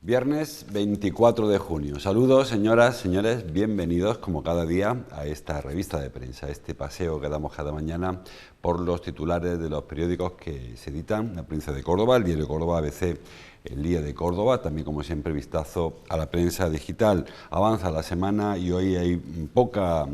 Viernes 24 de junio. Saludos, señoras, señores, bienvenidos como cada día a esta revista de prensa, este paseo que damos cada mañana por los titulares de los periódicos que se editan, La Prensa de Córdoba, el Diario de Córdoba, ABC, El Día de Córdoba, también como siempre vistazo a la prensa digital. Avanza la semana y hoy hay poca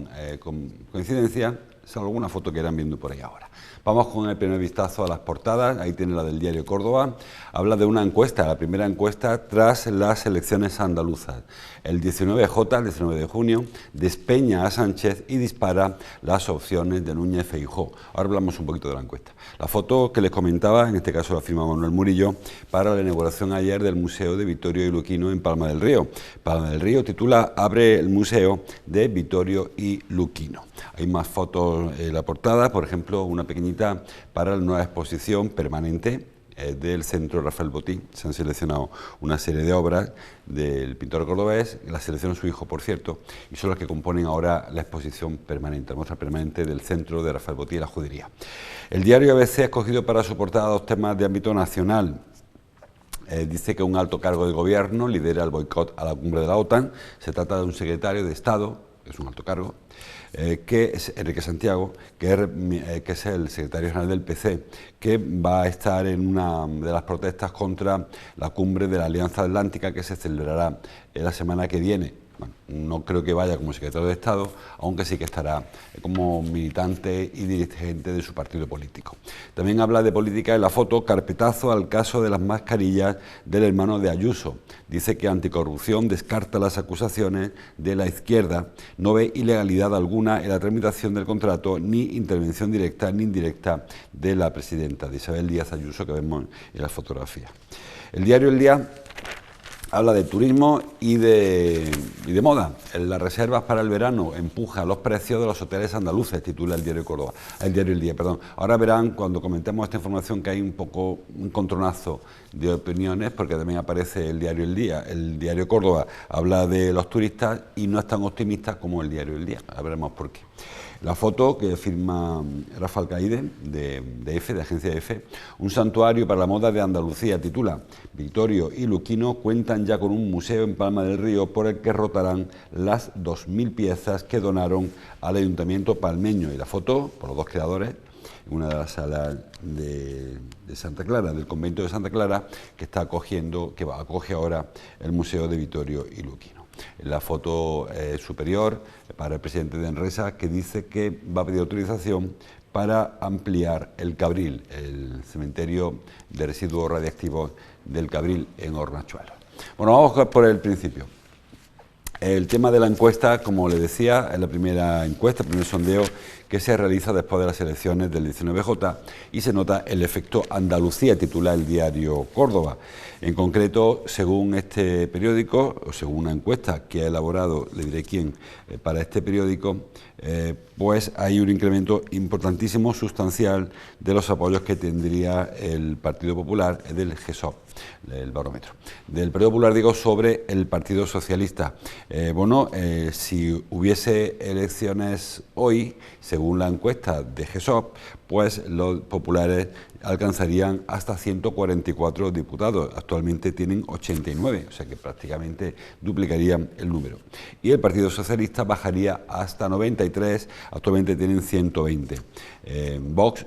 coincidencia, salvo alguna foto que irán viendo por ahí ahora. Vamos con el primer vistazo a las portadas. Ahí tiene la del Diario Córdoba. Habla de una encuesta, la primera encuesta tras las elecciones andaluzas. El 19J, el 19 de junio, despeña a Sánchez y dispara las opciones de Núñez Feijóo. Ahora hablamos un poquito de la encuesta. La foto que les comentaba, en este caso la firma Manuel Murillo, para la inauguración ayer del Museo de Vittorio y Luquino en Palma del Río. Palma del Río titula Abre el Museo de Vittorio y Luquino. Hay más fotos en la portada, por ejemplo, una pequeñita para la nueva exposición permanente del Centro Rafael Botí. Se han seleccionado una serie de obras del pintor cordobés, la seleccionó su hijo, por cierto, y son las que componen ahora la exposición permanente, la muestra permanente del Centro de Rafael Botí y la Judería. El diario ABC ha escogido para su portada dos temas de ámbito nacional. Dice que un alto cargo de gobierno lidera el boicot a la cumbre de la OTAN. Se trata de un secretario de Estado, es un alto cargo, que es Enrique Santiago, que es el secretario general del PC, que va a estar en una de las protestas contra la cumbre de la Alianza Atlántica que se celebrará la semana que viene. Bueno, no creo que vaya como secretario de Estado, aunque sí que estará como militante y dirigente de su partido político. También habla de política en la foto, carpetazo al caso de las mascarillas del hermano de Ayuso. Dice que Anticorrupción descarta las acusaciones de la izquierda, no ve ilegalidad alguna en la tramitación del contrato, ni intervención directa ni indirecta de la presidenta, de Isabel Díaz Ayuso, que vemos en la fotografía. El diario El Día habla de turismo y de moda. Las reservas para el verano empujan los precios de los hoteles andaluces, titula el Diario Córdoba, el Diario El Día, perdón. Ahora verán, cuando comentemos esta información, que hay un poco un contronazo de opiniones, porque también aparece el Diario El Día. El Diario Córdoba habla de los turistas y no es tan optimista como el Diario El Día. Ahora veremos por qué. La foto que firma Rafa Alcaide, de EFE, de agencia EFE, un santuario para la moda de Andalucía, titula Vittorio y Luquino cuentan ya con un museo en Palma del Río por el que rotarán las 2.000 piezas que donaron al Ayuntamiento palmeño. Y la foto, por los dos creadores, en una de las salas de Santa Clara, del convento de Santa Clara, que está acogiendo, que acoge ahora el Museo de Vittorio y Luquino. La foto superior para el presidente de Enresa, que dice que va a pedir autorización para ampliar el Cabril, el cementerio de residuos radiactivos del Cabril en Hornachuelos. Bueno, vamos por el principio. El tema de la encuesta, como le decía, es la primera encuesta, el primer sondeo que se realiza después de las elecciones del 19J y se nota el efecto Andalucía, titula el Diario Córdoba. En concreto, según este periódico, o según una encuesta que ha elaborado, le diré quién, para este periódico, pues hay un incremento importantísimo, sustancial, de los apoyos que tendría el Partido Popular, del GESOP, el barómetro. Del Partido Popular, digo, sobre el Partido Socialista. Si hubiese elecciones hoy, según la encuesta de GESOP, pues los populares alcanzarían hasta 144 diputados. Actualmente tienen 89, o sea que prácticamente duplicarían el número. Y el Partido Socialista bajaría hasta 93, actualmente tienen 120. Vox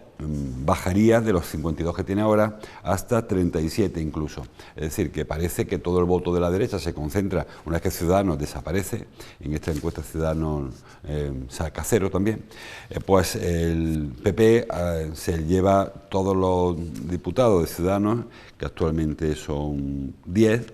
bajaría de los 52 que tiene ahora hasta 37 incluso. Es decir, que parece que todo el voto de la derecha se concentra, una vez que Ciudadanos desaparece, en esta encuesta Ciudadanos saca cero también, pues el PP se lleva todos los diputados de Ciudadanos, que actualmente son 10,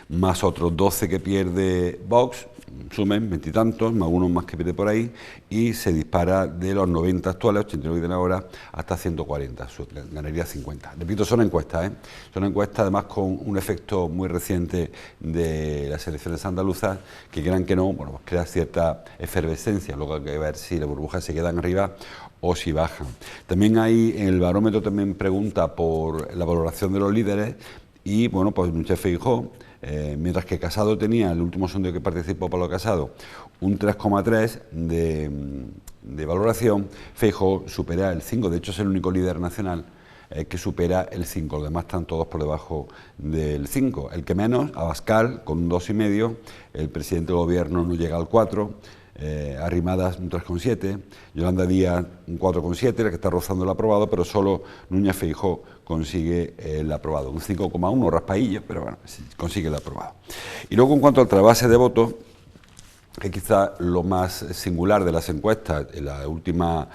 más otros 12 que pierde Vox, sumen 20 y tantos, más uno más que pierde por ahí, y se dispara de los 90 actuales, 89 que tiene ahora, hasta 140, ganaría 50. Repito, son encuestas, son encuestas además con un efecto muy reciente de las elecciones andaluzas, que crean que no, bueno, pues crea cierta efervescencia, luego hay que ver si las burbujas se quedan arriba o si bajan. También hay, en el barómetro también pregunta por la valoración de los líderes, y bueno, pues Núñez Feijóo, mientras que Casado tenía, el último sondeo que participó Pablo Casado, un 3,3 de valoración, Feijóo supera el 5, de hecho es el único líder nacional que supera el 5, los demás están todos por debajo del 5. El que menos, Abascal, con un 2,5, el presidente del gobierno no llega al 4, Arrimadas un 3,7, Yolanda Díaz un 4,7, la que está rozando el aprobado, pero solo Núñez Feijóo consigue el aprobado, un 5,1, raspaillo, pero bueno, consigue el aprobado. Y luego, en cuanto al trasvase de votos, que quizá lo más singular de las encuestas en la última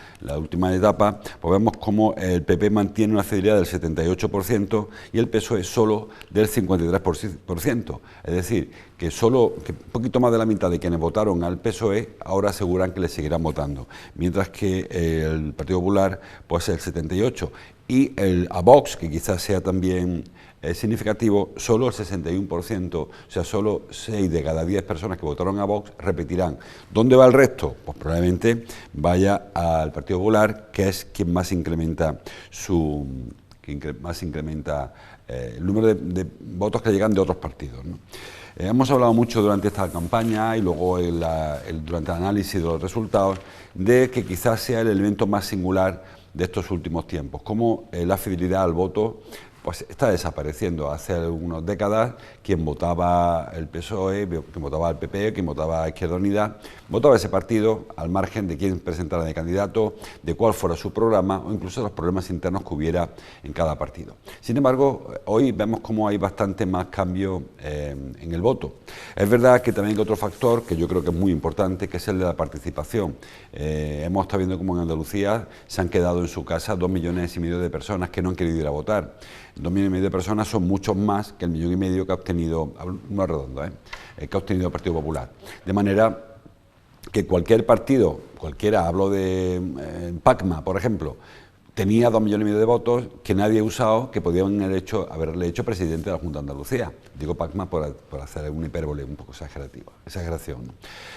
etapa, pues vemos cómo el PP mantiene una fidelidad del 78% y el PSOE solo del 53%. Es decir, que un poquito más de la mitad de quienes votaron al PSOE ahora aseguran que le seguirán votando, mientras que el Partido Popular pues el 78%, y a Vox, que quizás sea también significativo, solo el 61%, o sea, solo 6 de cada 10 personas que votaron a Vox repetirán. ¿Dónde va el resto? Pues probablemente vaya al Partido Popular, que es quien más incrementa el número de votos que llegan de otros partidos, ¿no? Hemos hablado mucho durante esta campaña y luego durante el análisis de los resultados de que quizás sea el elemento más singular de estos últimos tiempos, cómo la fidelidad al voto pues está desapareciendo. Hace algunas décadas, quien votaba el PSOE, quien votaba al PP, quien votaba a Izquierda Unida, votaba ese partido al margen de quién presentara de candidato, de cuál fuera su programa o incluso de los problemas internos que hubiera en cada partido. Sin embargo, hoy vemos cómo hay bastante más cambio en el voto. Es verdad que también hay otro factor que yo creo que es muy importante, que es el de la participación. Hemos estado viendo cómo en Andalucía se han quedado en su casa 2,5 millones de personas que no han querido ir a votar. 2,5 millones de personas son muchos más que el 1,5 millones que ha obtenido, no es redondo, que ha obtenido el Partido Popular. De manera que cualquier partido, cualquiera, hablo de Pacma, por ejemplo, tenía 2,5 millones de votos que nadie ha usado, que podían haberle hecho presidente de la Junta de Andalucía. Digo Pacma por hacer una hipérbole un poco exageración, ¿no?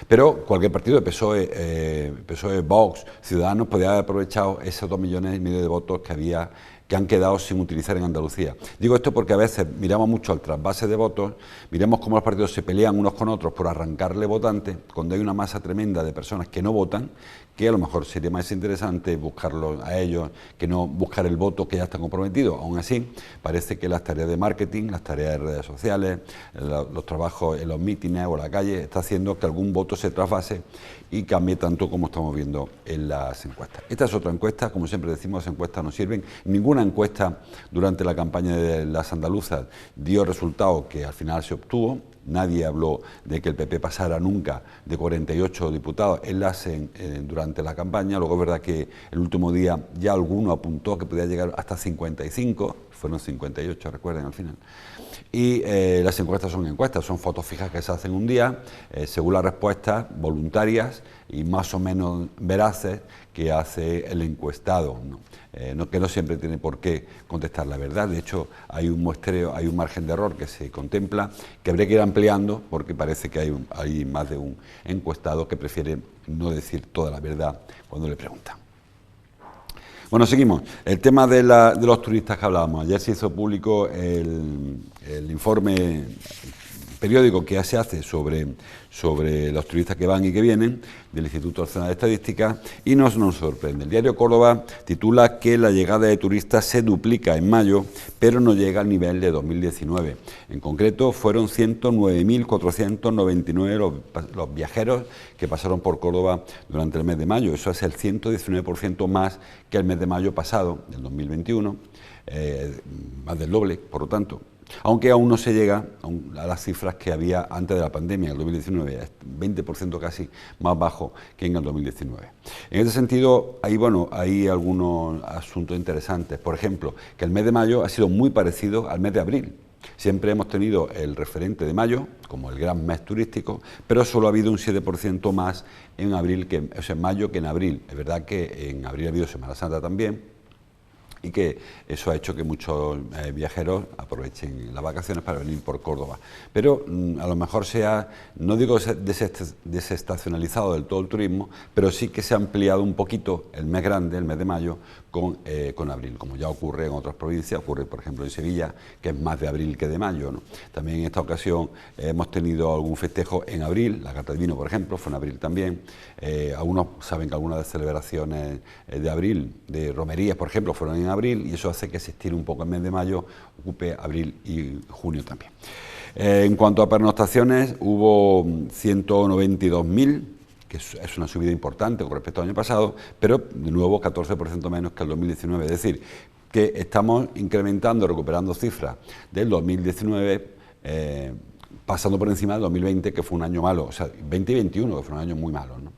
Pero cualquier partido de PSOE, Vox, Ciudadanos, podía haber aprovechado esos 2,5 millones de votos que han quedado sin utilizar en Andalucía. Digo esto porque a veces miramos mucho al trasvase de votos, miramos cómo los partidos se pelean unos con otros por arrancarle votantes, cuando hay una masa tremenda de personas que no votan, que a lo mejor sería más interesante buscarlos a ellos que no buscar el voto que ya está comprometido. Aún así, parece que las tareas de marketing, las tareas de redes sociales, los trabajos en los mítines o en la calle, está haciendo que algún voto se trasvase y cambie tanto como estamos viendo en las encuestas. Esta es otra encuesta, como siempre decimos, las encuestas no sirven. Ninguna encuesta durante la campaña de las andaluzas dio resultado que al final se obtuvo. Nadie habló de que el PP pasara nunca de 48 diputados durante la campaña. Luego es verdad que el último día ya alguno apuntó que podía llegar hasta 55, fueron 58, recuerden, al final. Y las encuestas son fotos fijas que se hacen un día, según las respuestas voluntarias y más o menos veraces que hace el encuestado, ¿no? Que no siempre tiene por qué contestar la verdad. De hecho, hay un muestreo, hay un margen de error que se contempla, que habría que ir ampliando, porque parece que hay más de un encuestado que prefiere no decir toda la verdad cuando le preguntan. Bueno, seguimos. El tema de los turistas que hablábamos. Ayer se hizo público el informe periódico que se hace sobre los turistas que van y que vienen del Instituto Nacional de Estadística y nos sorprende. El diario Córdoba titula que la llegada de turistas se duplica en mayo, pero no llega al nivel de 2019. En concreto, fueron 109.499 los viajeros que pasaron por Córdoba durante el mes de mayo. Eso es el 119% más que el mes de mayo pasado, del 2021, más del doble, por lo tanto. Aunque aún no se llega a las cifras que había antes de la pandemia, en el 2019, 20% casi más bajo que en el 2019. En ese sentido, hay algunos asuntos interesantes. Por ejemplo, que el mes de mayo ha sido muy parecido al mes de abril. Siempre hemos tenido el referente de mayo como el gran mes turístico, pero solo ha habido un 7% más en mayo que en abril. Es verdad que en abril ha habido Semana Santa también, y que eso ha hecho que muchos viajeros aprovechen las vacaciones para venir por Córdoba. Pero a lo mejor no digo desestacionalizado del todo el turismo, pero sí que se ha ampliado un poquito el mes grande, el mes de mayo, con abril, como ya ocurre en otras provincias, ocurre por ejemplo en Sevilla, que es más de abril que de mayo, ¿no? También en esta ocasión hemos tenido algún festejo en abril, la Carta de Vino, por ejemplo, fue en abril también. Algunos saben que algunas de las celebraciones de abril, de romerías, por ejemplo, fueron en abril y eso hace que se estire un poco el mes de mayo, ocupe abril y junio también. En cuanto a pernoctaciones, hubo 192.000, que es una subida importante con respecto al año pasado, pero de nuevo 14% menos que el 2019, es decir, que estamos incrementando, recuperando cifras del 2019, pasando por encima del 2020, que fue un año malo, o sea, 20 y 21, que fue un año muy malo, ¿no?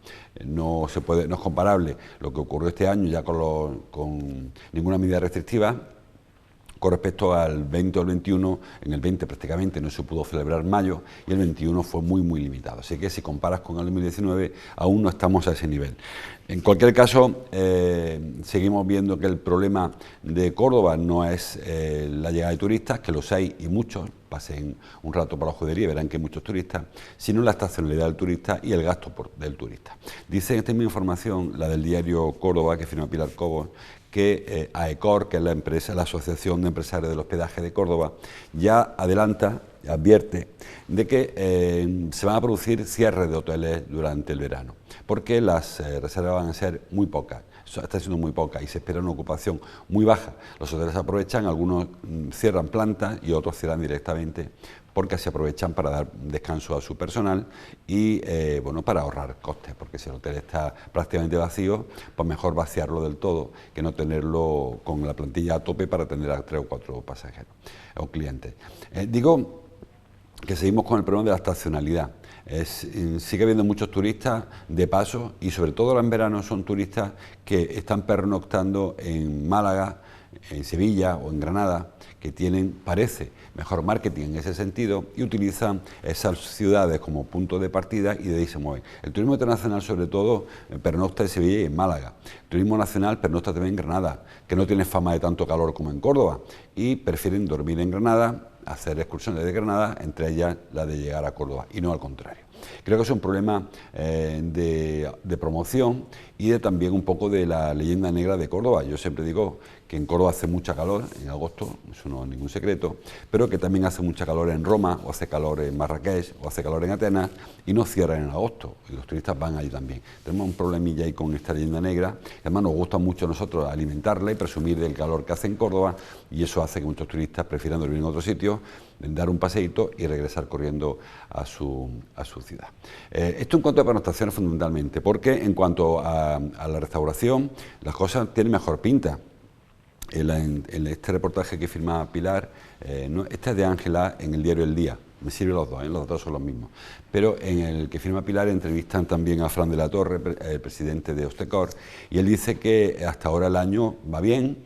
No es comparable lo que ocurrió este año ya con ninguna medida restrictiva. Con respecto al 20 o el 21, en el 20 prácticamente no se pudo celebrar mayo y el 21 fue muy limitado. Así que si comparas con el 2019, aún no estamos a ese nivel. En cualquier caso, seguimos viendo que el problema de Córdoba no es la llegada de turistas, que los hay y muchos, pasen un rato por la judería y verán que hay muchos turistas, sino la estacionalidad del turista y el gasto del turista. Dice en esta misma información, la del diario Córdoba, que firma Pilar Cobos, que AECOR, que es la Asociación de Empresarios del Hospedaje de Córdoba, ya advierte de que se van a producir cierres de hoteles durante el verano, porque las reservas van a ser muy pocas. Está siendo muy poca y se espera una ocupación muy baja. Los hoteles aprovechan, algunos cierran plantas y otros cierran directamente porque se aprovechan para dar descanso a su personal y bueno, para ahorrar costes, porque si el hotel está prácticamente vacío, pues mejor vaciarlo del todo que no tenerlo con la plantilla a tope para atender a 3 o 4 pasajeros o clientes. Digo que seguimos con el problema de la estacionalidad. Sigue habiendo muchos turistas de paso y sobre todo en verano son turistas que están pernoctando en Málaga, en Sevilla o en Granada, que tienen, parece, mejor marketing en ese sentido y utilizan esas ciudades como punto de partida y de ahí se mueven. El turismo internacional sobre todo pernocta en Sevilla y en Málaga. El turismo nacional pernocta también en Granada, que no tiene fama de tanto calor como en Córdoba y prefieren dormir en Granada, hacer excursiones de Granada, entre ellas la de llegar a Córdoba y no al contrario. Creo que es un problema de promoción y también un poco de la leyenda negra de Córdoba. Yo siempre digo que en Córdoba hace mucha calor en agosto, eso no es ningún secreto, pero que también hace mucha calor en Roma, o hace calor en Marrakech, o hace calor en Atenas, y no cierran en agosto, y los turistas van allí también. Tenemos un problemilla ahí con esta leyenda negra, y además nos gusta mucho a nosotros alimentarla y presumir del calor que hace en Córdoba, y eso hace que muchos turistas prefieran dormir en otro sitio, dar un paseíto y regresar corriendo a su ciudad. Esto en cuanto a pernoctaciones fundamentalmente, porque en cuanto a la restauración, las cosas tienen mejor pinta. En este reportaje que firma Pilar, este es de Ángela en el diario El Día, me sirven los dos son los mismos, pero en el que firma Pilar entrevistan también a Fran de la Torre, el presidente de Hostecor, y él dice que hasta ahora el año va bien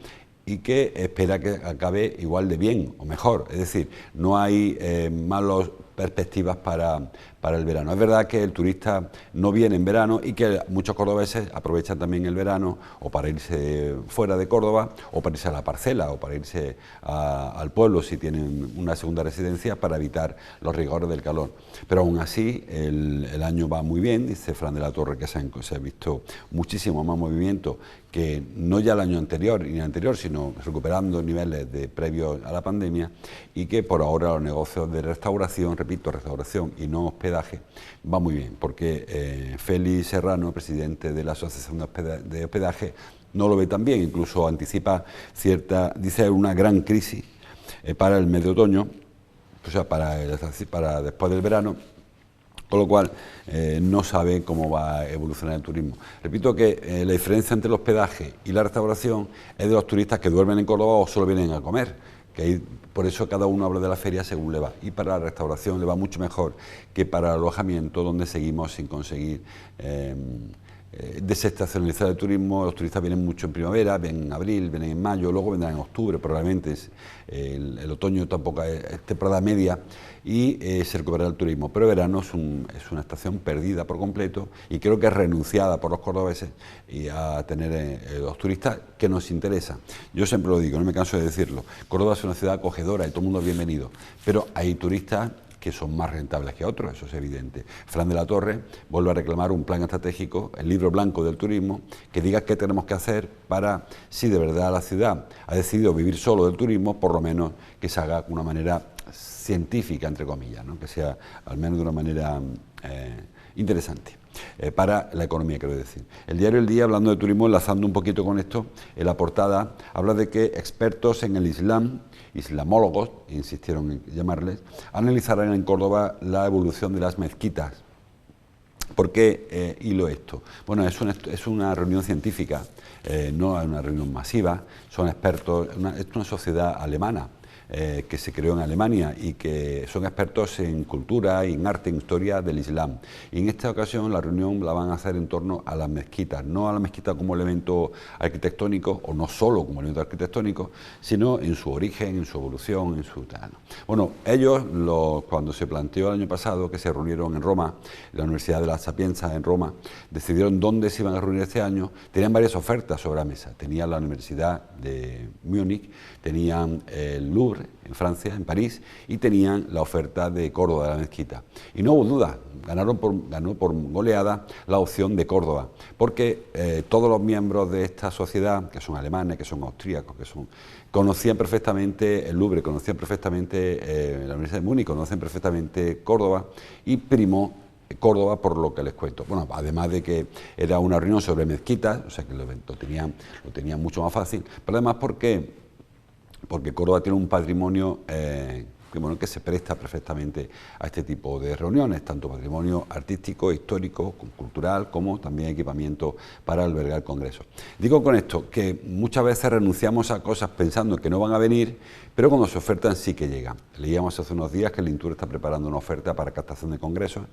y que espera que acabe igual de bien o mejor, es decir, no hay malas perspectivas para el verano. Es verdad que el turista no viene en verano y que muchos cordobeses aprovechan también el verano o para irse fuera de Córdoba o para irse a la parcela o para irse al pueblo si tienen una segunda residencia para evitar los rigores del calor. Pero aún así el año va muy bien, dice Fran de la Torre, que se ha visto muchísimo más movimiento que no ya el año anterior ni el anterior, sino recuperando niveles de previos a la pandemia y que por ahora los negocios de restauración, repito, restauración y no hospedaje, va muy bien, porque Félix Serrano, presidente de la Asociación de Hospedaje, no lo ve tan bien, incluso anticipa dice una gran crisis para el mes de otoño, o sea, para después del verano, con lo cual no sabe cómo va a evolucionar el turismo. Repito que la diferencia entre el hospedaje y la restauración es de los turistas que duermen en Córdoba o solo vienen a comer, que ahí, por eso cada uno habla de la feria según le va, y para la restauración le va mucho mejor que para el alojamiento, donde seguimos sin conseguir desestacionalizar el turismo. Los turistas vienen mucho en primavera, vienen en abril, vienen en mayo, luego vendrán en octubre, probablemente el otoño tampoco es temporada media y se recuperará el turismo, pero el verano es una estación perdida por completo y creo que es renunciada por los cordobeses y a tener los turistas que nos interesan. Yo siempre lo digo, no me canso de decirlo, Córdoba es una ciudad acogedora y todo el mundo es bienvenido, pero hay turistas que son más rentables que otros, eso es evidente. Fran de la Torre vuelve a reclamar un plan estratégico, el libro blanco del turismo, que diga qué tenemos que hacer para, si de verdad la ciudad ha decidido vivir solo del turismo, por lo menos que se haga de una manera científica, entre comillas, ¿no? Que sea al menos de una manera interesante. para la economía, quiero decir. El diario El Día, hablando de turismo, enlazando un poquito con esto, en la portada habla de que expertos en el Islam, islamólogos, insistieron en llamarles, analizarán en Córdoba la evolución de las mezquitas. ¿Por qué hilo esto? Bueno, es una reunión científica, no es una reunión masiva, son expertos, es una sociedad alemana que se creó en Alemania y que son expertos en cultura, en arte, en historia del Islam. Y en esta ocasión la reunión la van a hacer en torno a las mezquitas, no a la mezquita como elemento arquitectónico, o no solo como elemento arquitectónico, sino en su origen, en su evolución, en su tal. Bueno, ellos, cuando se planteó el año pasado, que se reunieron en Roma, en la Universidad de la Sapienza en Roma, decidieron dónde se iban a reunir este año, tenían varias ofertas sobre la mesa. Tenían la Universidad de Múnich, tenían el Louvre, en Francia, en París, y tenían la oferta de Córdoba, de la mezquita. Y no hubo duda, ganó por goleada la opción de Córdoba, porque todos los miembros de esta sociedad, que son alemanes, que son austríacos, conocían perfectamente el Louvre, conocían perfectamente la Universidad de Múnich, conocen perfectamente Córdoba, y primó Córdoba por lo que les cuento. Bueno, además de que era una reunión sobre mezquitas, o sea que lo tenían mucho más fácil, pero además porque Córdoba tiene un patrimonio que se presta perfectamente a este tipo de reuniones, tanto patrimonio artístico, histórico, cultural, como también equipamiento para albergar congresos. Digo con esto que muchas veces renunciamos a cosas pensando que no van a venir, pero cuando se ofertan sí que llegan. Leíamos hace unos días que el INTUR está preparando una oferta para captación de congresos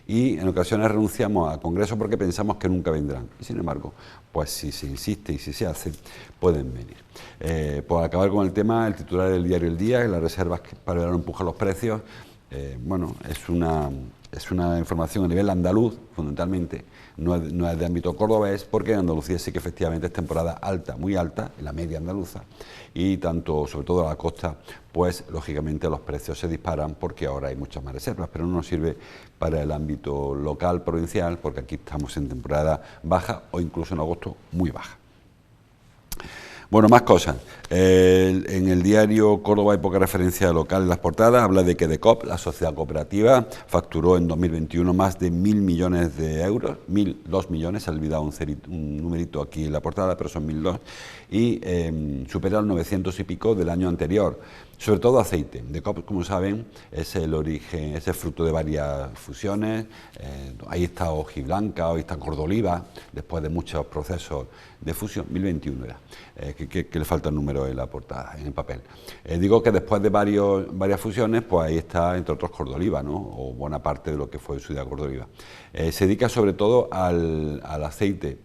y en ocasiones renunciamos a congresos porque pensamos que nunca vendrán. Y sin embargo, pues si se insiste y si se hace, pueden venir. Por acabar con el tema, el titular del diario El Día, las reservas para el verano empujan los precios, bueno, es una información a nivel andaluz, fundamentalmente, no es de ámbito cordobés, porque en Andalucía sí que efectivamente es temporada alta, muy alta, en la media andaluza, y tanto, sobre todo a la costa, pues lógicamente los precios se disparan porque ahora hay muchas más reservas, pero no nos sirve para el ámbito local, provincial, porque aquí estamos en temporada baja o incluso en agosto muy baja. Bueno, más cosas. En el diario Córdoba hay poca referencia local en las portadas. Habla de que DECOP, la sociedad cooperativa, facturó en 2021 más de 1.000 millones de euros. 2 millones, se ha olvidado un numerito aquí en la portada, pero son 1.002. Y supera los 900 y pico del año anterior. Sobre todo aceite. DECOP, como saben, es el origen, es el fruto de varias fusiones. Ahí está Hojiblanca, hoy está Cordoliva, después de muchos procesos de fusión. 1021 era, que le falta el número en la portada, en el papel. Digo que después de varias fusiones, pues ahí está, entre otros, Cordoliva, ¿no? O buena parte de lo que fue su idea Cordoliva. Se dedica sobre todo al aceite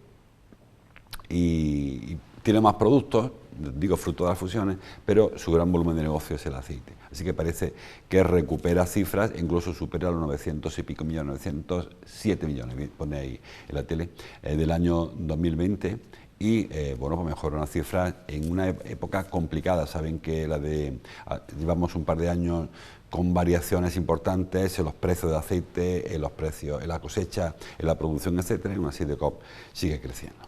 y tiene más productos, digo fruto de las fusiones, pero su gran volumen de negocio es el aceite. Así que parece que recupera cifras, incluso supera los 900 y pico millones, 907 millones, pone ahí en la tele, del año 2020. Y bueno, pues mejora una cifra en una época complicada. Saben que llevamos un par de años con variaciones importantes en los precios de aceite, en los precios, en la cosecha, en la producción, etcétera, y aún así DECOP sigue creciendo.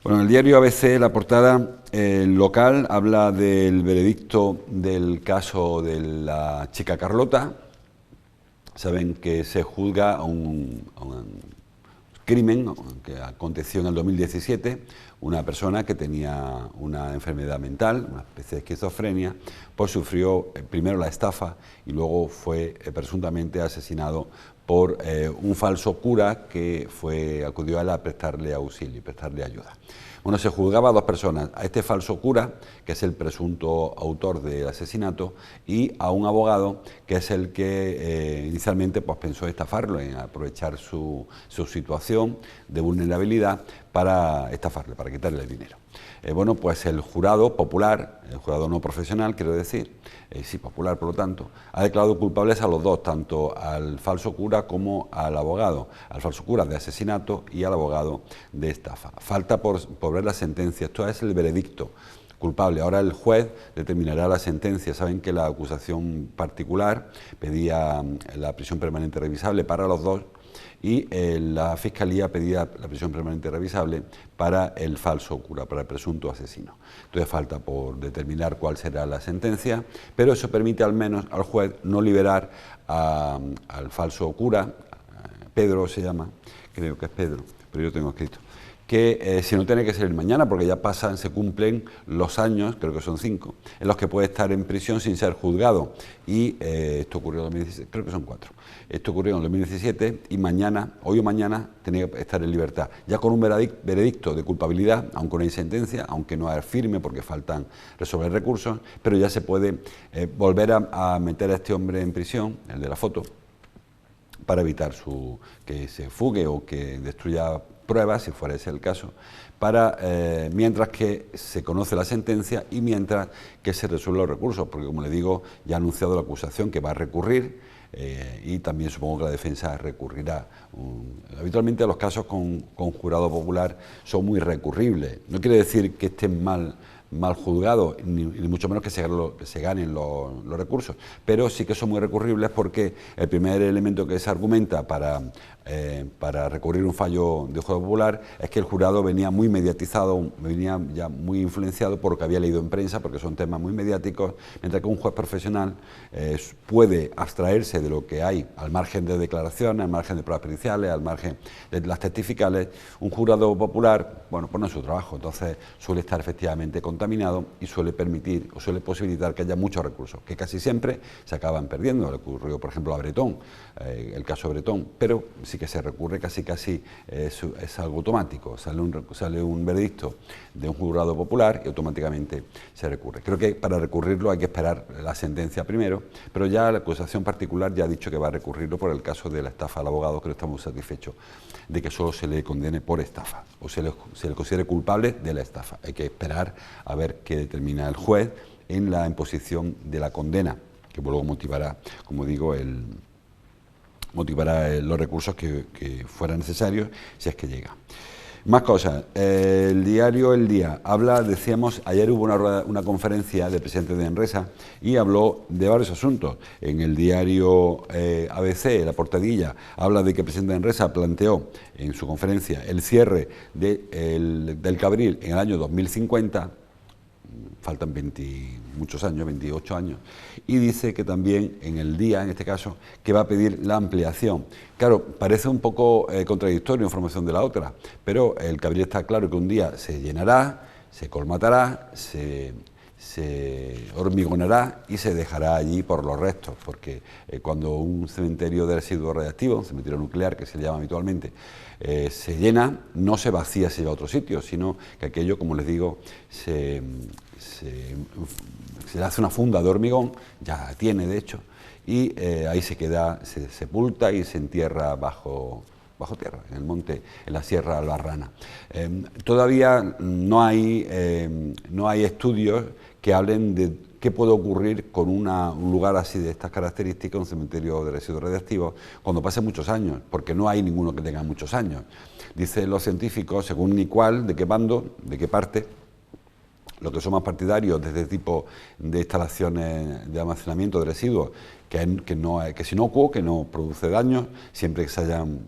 Bueno, en el diario ABC, la portada local habla del veredicto del caso de la chica Carlota. Saben que se juzga un crimen que aconteció en el 2017, una persona que tenía una enfermedad mental, una especie de esquizofrenia, pues sufrió primero la estafa y luego fue presuntamente asesinado por un falso cura que acudió a él a prestarle auxilio, prestarle ayuda. Bueno, se juzgaba a dos personas, a este falso cura, que es el presunto autor del asesinato, y a un abogado, que es el que inicialmente pues, pensó estafarlo, en aprovechar su situación de vulnerabilidad para estafarle, para quitarle el dinero. Bueno, pues el jurado popular, el jurado no profesional, quiero decir, sí popular por lo tanto, ha declarado culpables a los dos, tanto al falso cura como al abogado, al falso cura de asesinato y al abogado de estafa. Falta por ver la sentencia, esto es el veredicto culpable. Ahora el juez determinará la sentencia. Saben que la acusación particular pedía la prisión permanente revisable para los dos, y la Fiscalía pedía la prisión permanente revisable para el falso cura, para el presunto asesino. Entonces falta por determinar cuál será la sentencia, pero eso permite al menos al juez no liberar al falso cura Pedro se llama, creo que es Pedro, pero yo tengo escrito, que si no tiene que ser mañana, porque ya pasan, se cumplen los años, creo que son 5, en los que puede estar en prisión sin ser juzgado. Y esto ocurrió en 2017, creo que son 4. Esto ocurrió en 2017 y mañana, hoy o mañana, tenía que estar en libertad. Ya con un veredicto de culpabilidad, aunque no hay sentencia, aunque no es firme porque faltan resolver recursos, pero ya se puede volver a meter a este hombre en prisión, el de la foto, para evitar que se fugue o que destruya pruebas, si fuera ese el caso, mientras que se conoce la sentencia y mientras que se resuelven los recursos, porque como le digo, ya ha anunciado la acusación que va a recurrir y también supongo que la defensa recurrirá. Habitualmente los casos con jurado popular son muy recurribles, no quiere decir que estén mal juzgados, ni mucho menos que se ganen los recursos, pero sí que son muy recurribles porque el primer elemento que se argumenta para recurrir un fallo de jurado popular es que el jurado venía muy mediatizado, venía ya muy influenciado por lo que había leído en prensa, porque son temas muy mediáticos, mientras que un juez profesional puede abstraerse de lo que hay al margen de declaraciones, al margen de pruebas periciales, al margen de las testificales. Un jurado popular, bueno, pues no es su trabajo, entonces suele estar efectivamente contaminado y suele permitir o suele posibilitar que haya muchos recursos, que casi siempre se acaban perdiendo. Le ocurrió, por ejemplo, a Bretón, el caso Bretón, pero sí que se recurre casi es algo automático, sale un veredicto de un jurado popular y automáticamente se recurre. Creo que para recurrirlo hay que esperar la sentencia primero, pero ya la acusación particular ya ha dicho que va a recurrirlo por el caso de la estafa al abogado, que no estamos satisfechos de que solo se le condene por estafa o se le considere culpable de la estafa. Hay que esperar a ver qué determina el juez en la imposición de la condena, que luego motivará, como digo, los recursos que fueran necesarios, si es que llega. Más cosas. El diario El Día habla, decíamos, ayer hubo una conferencia del presidente de Enresa y habló de varios asuntos. En el diario ABC, la portadilla, habla de que el presidente de Enresa planteó en su conferencia el cierre del Cabril en el año 2050, faltan muchos años, 28 años, y dice que también en El Día, en este caso, que va a pedir la ampliación. Claro, parece un poco contradictorio en formación de la otra, pero el Cabril está claro que un día se llenará, se colmatará, se hormigonará y se dejará allí por los restos, porque cuando un cementerio de residuos radiactivos, un cementerio nuclear que se le llama habitualmente, se llena, no se vacía, se lleva a otro sitio, sino que aquello, como les digo, se le hace una funda de hormigón, ya tiene de hecho, y ahí se queda, se sepulta y se entierra bajo tierra, en el monte, en la Sierra Albarrana. Todavía no hay estudios que hablen de qué puede ocurrir con un lugar así de estas características, un cementerio de residuos radiactivos, cuando pasen muchos años, porque no hay ninguno que tenga muchos años. Dicen los científicos, según ni cuál, de qué bando, de qué parte, los que son más partidarios de este tipo de instalaciones de almacenamiento de residuos, que es inocuo, que no produce daño, siempre que se hayan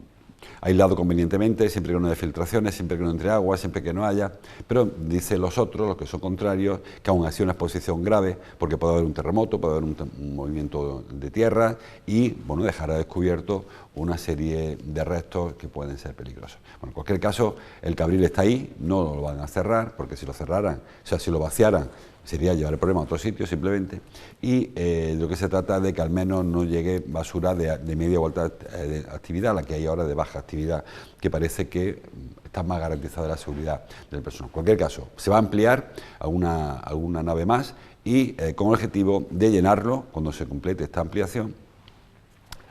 aislado convenientemente, siempre que no haya filtraciones, siempre que no entre agua, siempre que no haya, pero dicen los otros, los que son contrarios, que aún así una exposición grave, porque puede haber un terremoto, puede haber un movimiento de tierra y, bueno, dejará descubierto una serie de restos que pueden ser peligrosos. Bueno, en cualquier caso, el Cabril está ahí, no lo van a cerrar, porque si lo cerraran, o sea, si lo vaciaran, sería llevar el problema a otro sitio simplemente, y de lo que se trata de que al menos no llegue basura de media o alta actividad, la que hay ahora de baja actividad, que parece que está más garantizada la seguridad del personal. En cualquier caso, se va a ampliar a una nave más y con el objetivo de llenarlo cuando se complete esta ampliación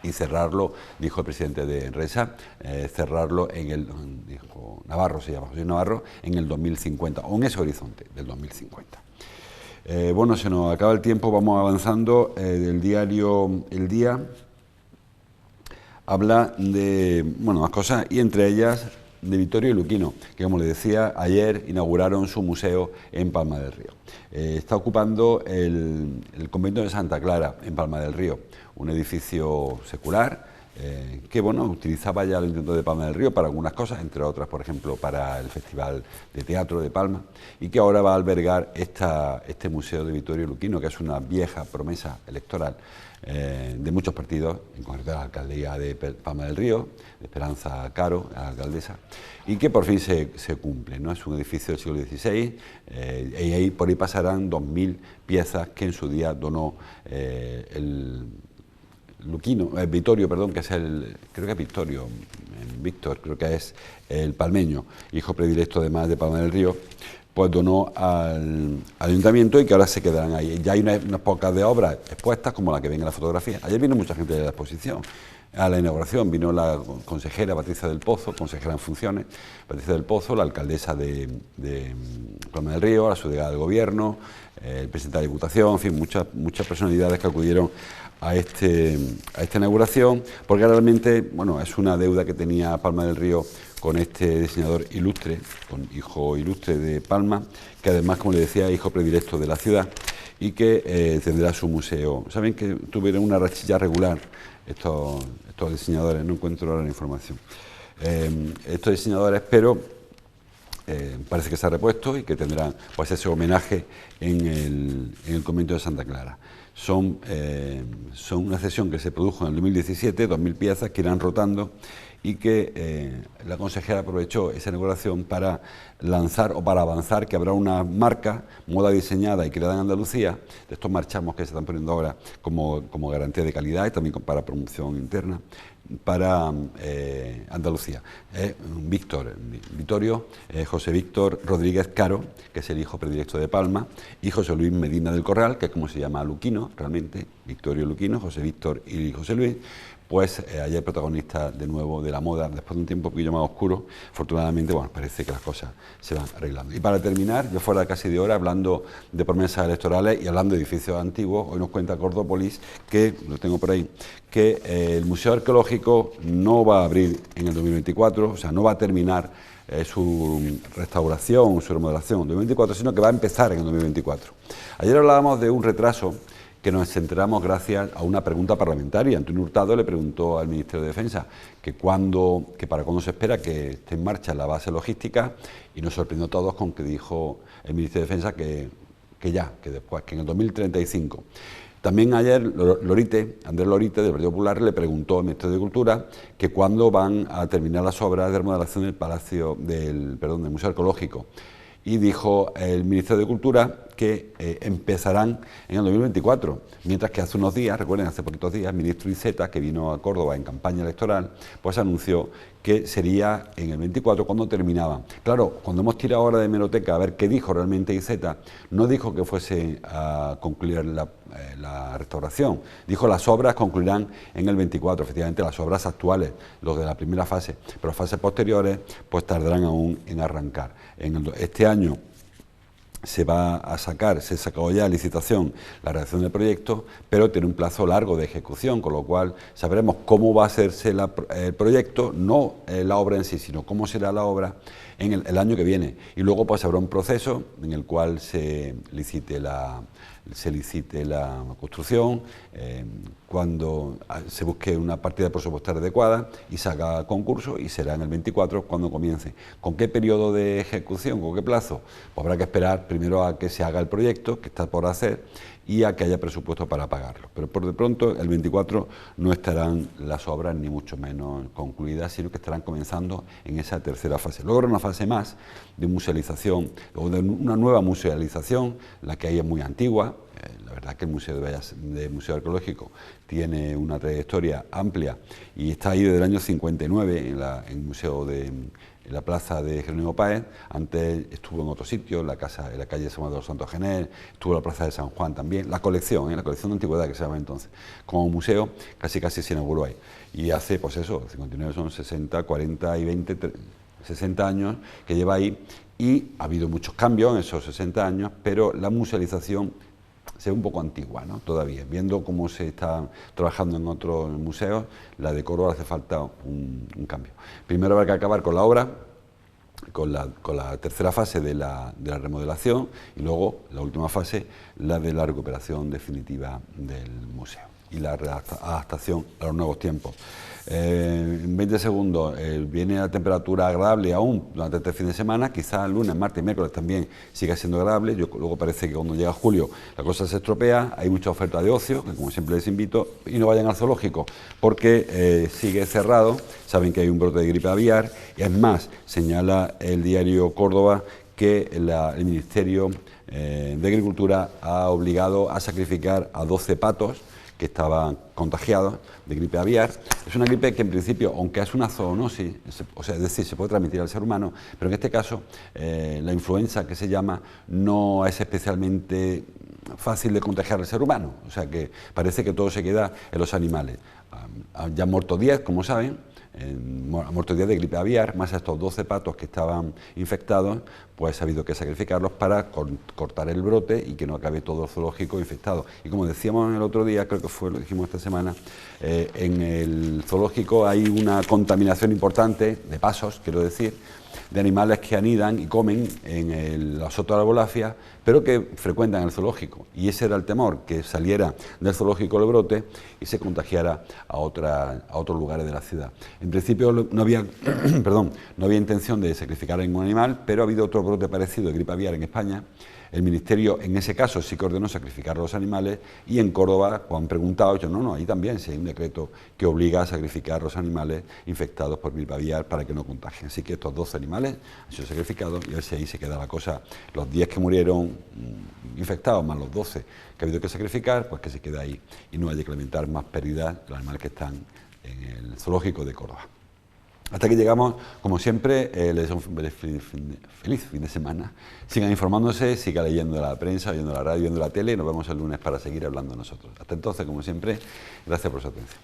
y cerrarlo, dijo el presidente de Enresa, cerrarlo dijo Navarro, se llama José Navarro, en el 2050, o en ese horizonte del 2050. Bueno, se nos acaba el tiempo, vamos avanzando. Del diario El Día habla de, bueno, más cosas, y entre ellas de Vittorio y Luquino, que como les decía, ayer inauguraron su museo en Palma del Río. Está ocupando el convento de Santa Clara, en Palma del Río, un edificio secular, que bueno, utilizaba ya el Ayuntamiento de Palma del Río para algunas cosas, entre otras, por ejemplo, para el Festival de Teatro de Palma, y que ahora va a albergar este Museo de Vittorio Luquino, que es una vieja promesa electoral de muchos partidos, en concreto la alcaldía de Palma del Río, de Esperanza Caro, la alcaldesa, y que por fin se cumple, ¿no? Es un edificio del siglo XVI, y ahí, por ahí pasarán 2000 piezas que en su día donó Vittorio, perdón, que es creo que es Víctor, creo que es el palmeño, hijo predilecto además de Palma del Río, pues donó al ayuntamiento y que ahora se quedarán ahí. Ya hay unas pocas de obras expuestas, como la que ven en la fotografía. Ayer vino mucha gente de la exposición. A la inauguración vino la consejera Patricia del Pozo, consejera en funciones, Patricia del Pozo, la alcaldesa de Palma del Río, la subdelegada del Gobierno, el presidente de la Diputación, en fin, muchas personalidades que acudieron a esta inauguración, porque realmente, bueno, es una deuda que tenía Palma del Río con este diseñador ilustre, con hijo ilustre de Palma, que además, como le decía, es hijo predilecto de la ciudad y que tendrá su museo. Saben que tuvieron una rachilla regular estos diseñadores, no encuentro ahora la información. Estos diseñadores, pero parece que se ha repuesto y que tendrán pues ese homenaje en el convento de Santa Clara. Son una cesión que se produjo en el 2017, 2000 piezas que irán rotando y que la consejera aprovechó esa inauguración para lanzar o para avanzar que habrá una marca, moda diseñada y creada en Andalucía, de estos marchamos que se están poniendo ahora como garantía de calidad y también para promoción interna, para Andalucía. Vittorio José Víctor Rodríguez Caro, que es el hijo predilecto de Palma, y José Luis Medina del Corral, que es como se llama Luquino, realmente, Vittorio Luquino, José Víctor y José Luis, pues ayer protagonista de nuevo de la moda, después de un tiempo un poquillo más oscuro, afortunadamente, bueno, parece que las cosas se van arreglando. Y para terminar, yo fuera casi de hora hablando de promesas electorales y hablando de edificios antiguos, hoy nos cuenta Cordópolis, que, lo tengo por ahí, que el Museo Arqueológico no va a abrir en el 2024, o sea, no va a terminar su restauración, su remodelación en 2024, sino que va a empezar en el 2024. Ayer hablábamos de un retraso que nos enteramos gracias a una pregunta parlamentaria. Antonio Hurtado le preguntó al Ministerio de Defensa que para cuándo se espera que esté en marcha la base logística, y nos sorprendió a todos con que dijo el Ministerio de Defensa que después, que en el 2035. También ayer Andrés Lorite, del Partido Popular, le preguntó al Ministerio de Cultura que cuándo van a terminar las obras de remodelación del Museo Arqueológico. Y dijo el Ministerio de Cultura que empezarán en el 2024, mientras que hace unos días, recuerden, hace poquitos días, el ministro Iceta, que vino a Córdoba en campaña electoral, pues anunció que sería en el 24 cuando terminaban. Claro, cuando hemos tirado ahora de hemeroteca a ver qué dijo realmente Iceta, no dijo que fuese a concluir la restauración, dijo las obras concluirán en el 24, efectivamente las obras actuales, los de la primera fase, pero fases posteriores pues tardarán aún en arrancar. Este año se sacó ya a licitación la redacción del proyecto, pero tiene un plazo largo de ejecución, con lo cual sabremos cómo va a hacerse el proyecto, no la obra en sí, sino cómo será la obra en el año que viene. Y luego pues habrá un proceso en el cual se licite la construcción, cuando se busque una partida presupuestaria adecuada y se haga concurso, y será en el 24 cuando comience. ¿Con qué periodo de ejecución? ¿Con qué plazo? Pues habrá que esperar primero a que se haga el proyecto, que está por hacer, y a que haya presupuesto para pagarlo. Pero por de pronto, el 24 no estarán las obras ni mucho menos concluidas, sino que estarán comenzando en esa tercera fase. Luego habrá una fase más de musealización, o de una nueva musealización, la que hay es muy antigua. La verdad que el Museo Arqueológico tiene una trayectoria amplia y está ahí desde el año 59 en el Museo en la plaza de Jerónimo Páez. Antes estuvo en otro sitio, en la calle San Juan de los Santos Gener, estuvo en la plaza de San Juan también, la colección de antigüedad que se llama entonces. Como museo casi se inauguró ahí. Y hace, pues eso, 59 son 60, 40 y 20, 60 años que lleva ahí, y ha habido muchos cambios en esos 60 años, pero la musealización se ve un poco antigua, ¿no? Todavía, viendo cómo se está trabajando en otros museos, la de Córdoba hace falta un cambio. Primero habrá que acabar con la obra, con la tercera fase de la remodelación, y luego la última fase, la de la recuperación definitiva del museo. y la adaptación a los nuevos tiempos. En 20 segundos viene la temperatura agradable aún durante este fin de semana, quizás el lunes, martes y miércoles también siga siendo agradable. Luego parece que cuando llega julio la cosa se estropea, hay mucha oferta de ocio, que como siempre les invito, y no vayan al zoológico porque sigue cerrado, saben que hay un brote de gripe aviar, y es más, señala el diario Córdoba que el Ministerio de Agricultura ha obligado a sacrificar a 12 patos que estaban contagiados de gripe aviar. Es una gripe que en principio, aunque es una zoonosis, o sea, es decir, se puede transmitir al ser humano, pero en este caso la influenza, que se llama, no es especialmente fácil de contagiar al ser humano, o sea que parece que todo se queda en los animales. Ya han muerto 10, como saben, han muerto 10 de gripe aviar, más a estos 12 patos que estaban infectados, pues ha habido que sacrificarlos para cortar el brote y que no acabe todo el zoológico infectado. Y como decíamos el otro día, creo que fue, lo dijimos esta semana, en el zoológico hay una contaminación importante, de pasos, quiero decir, de animales que anidan y comen en la sotoarbolafia, pero que frecuentan el zoológico. Y ese era el temor, que saliera del zoológico el brote y se contagiara a otros lugares de la ciudad. En principio no había, no había intención de sacrificar a ningún animal, pero ha habido otro brote parecido de gripe aviar en España. El Ministerio, en ese caso, sí que ordenó sacrificar a los animales, y en Córdoba, cuando han preguntado, yo no, ahí también sí hay un decreto que obliga a sacrificar a los animales infectados por gripe aviar para que no contagien. Así que estos 12 animales han sido sacrificados y a ver si ahí se queda la cosa. Los 10 que murieron infectados, más los 12 que ha habido que sacrificar, pues que se quede ahí y no haya que lamentar más pérdidas de los animales que están en el zoológico de Córdoba. Hasta aquí llegamos, como siempre, les deseo un feliz fin de semana. Sigan informándose, sigan leyendo la prensa, viendo la radio, viendo la tele, y nos vemos el lunes para seguir hablando nosotros. Hasta entonces, como siempre, gracias por su atención.